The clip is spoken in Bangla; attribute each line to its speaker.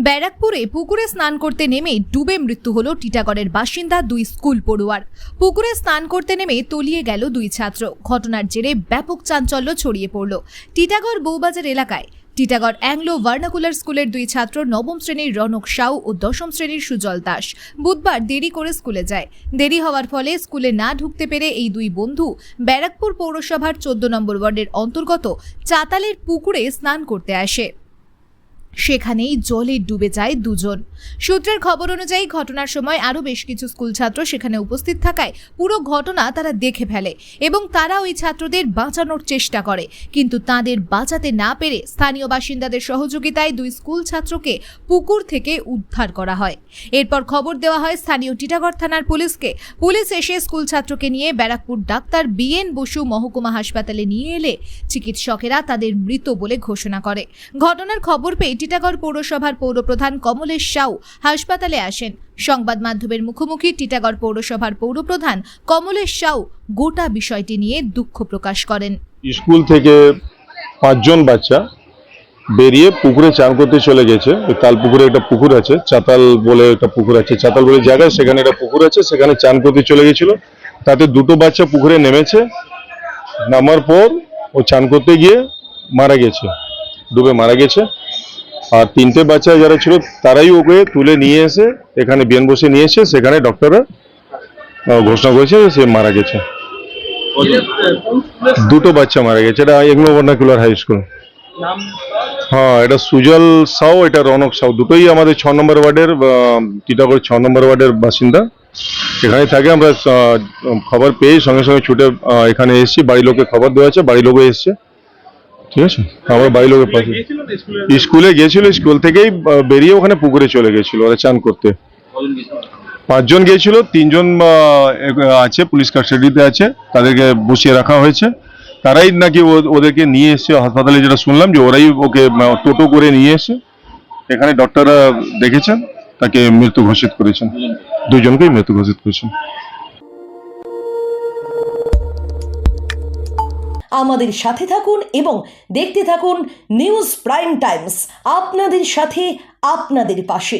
Speaker 1: ব্যারাকপুরে পুকুরে স্নান করতে নেমে ডুবে মৃত্যু হলো টিটাগড়ের বাসিন্দা দুই স্কুল পড়ুয়ার। পুকুরে স্নান করতে নেমে তলিয়ে গেল দুই ছাত্র। ঘটনার জেরে ব্যাপক চাঞ্চল্য ছড়িয়ে পড়ল টিটাগড় বউবাজার এলাকায়। টিটাগড় অ্যাংলো ভার্নাকুলার স্কুলের দুই ছাত্র নবম শ্রেণীর রনক সাউ ও দশম শ্রেণীর সুজল দাস বুধবার দেরি করে স্কুলে যায়। দেরি হওয়ার ফলে স্কুলে না ঢুকতে পেরে এই দুই বন্ধু ব্যারাকপুর পৌরসভার 14 নম্বর ওয়ার্ডের অন্তর্গত চাতালের পুকুরে স্নান করতে আসে। সেখানেই জলে ডুবে যায় দুজন। সূত্রের খবর অনুযায়ী ঘটনার সময় আরও বেশ কিছু স্কুল ছাত্র সেখানে উপস্থিত থাকায় পুরো ঘটনা তারা দেখে ফেলে এবং তারা ওই ছাত্রদের বাঁচানোর চেষ্টা করে, কিন্তু তাদের বাঁচাতে না পেরে স্থানীয় বাসিন্দাদের সহযোগিতায় দুই স্কুল ছাত্রকে পুকুর থেকে উদ্ধার করা হয়। এরপর খবর দেওয়া হয় স্থানীয় টিটাগড় থানার পুলিশকে। পুলিশ এসে স্কুল ছাত্রকে নিয়ে ব্যারাকপুর ডাক্তার BN বসু মহকুমা হাসপাতালে নিয়ে এলে চিকিৎসকেরা তাদের মৃত বলে ঘোষণা করে। ঘটনার খবর পেয়ে টিটাগড় পৌরসভার পৌরপ্রধান কমলেশ সাউ হাসপাতালে আসেন। সংবাদ মাধ্যমের মুখোমুখি টিটাগড় পৌরসভার পৌরপ্রধান কমলেশ সাউ গোটা বিষয়টি নিয়ে দুঃখ প্রকাশ করেন।
Speaker 2: স্কুল থেকে 5 জন বাচ্চা বেরিয়ে পুকুরে চান করতে চলে গেছে। তালপুকুরে একটা পুকুর আছে, চাতাল বলে একটা পুকুর আছে, চাতাল বলে জায়গা, সেখানে একটা পুকুর আছে, সেখানে চান করতে চলে গেছিল। তাতে দুটো বাচ্চা পুকুরে নেমেছে, নামার পর ও চান করতে গিয়ে মারা গেছে, ডুবে মারা গেছে। আর 3টে বাচ্চা যারা ছিল তারাই ওকে তুলে নিয়ে এসে এখানে বিএন বসে নিয়ে এসে সেখানে ডক্টররা ঘোষণা করেছে সে মারা গেছে। দুটো বাচ্চা মারা গেছে। এটা এগনো ভার্নাকুলার হাই স্কুল। হ্যাঁ, এটা সুজল সাউ, এটা রনক সাউ, দুটোই আমাদের 6 নম্বর ওয়ার্ডের টিটাগড় 6 নম্বর ওয়ার্ডের বাসিন্দা। এখানে থাকে। আমরা খবর পেয়ে সঙ্গে সঙ্গে ছুটে এখানে এসেছি। বাড়ির লোককে খবর দেওয়া আছে, বাড়ির লোকও এসছে। ঠিক আছে, আমরা বাড়ির লোকের পাশে স্কুলে গিয়েছিল, স্কুল থেকেই বেরিয়ে ওখানে পুকুরে চলে গেছিল ওরা চান করতে। 5 জন গিয়েছিল, 3 জন আছে পুলিশ কাস্টাডিতে আছে, তাদেরকে বসিয়ে রাখা হয়েছে। তারাই নাকি ওদেরকে নিয়ে এসছে হাসপাতালে, যেটা শুনলাম যে ওরাই ওকে টোটো করে নিয়ে এসে এখানে ডক্টররা দেখেছেন, তাকে মৃত্যু ঘোষিত করেছেন। দুজনকেই মৃত্যু ঘোষিত করেছেন।
Speaker 3: আমাদের সাথে থাকুন এবং দেখতে থাকুন নিউজ প্রাইম টাইমস, আপনাদের সাথে আপনাদের পাশে।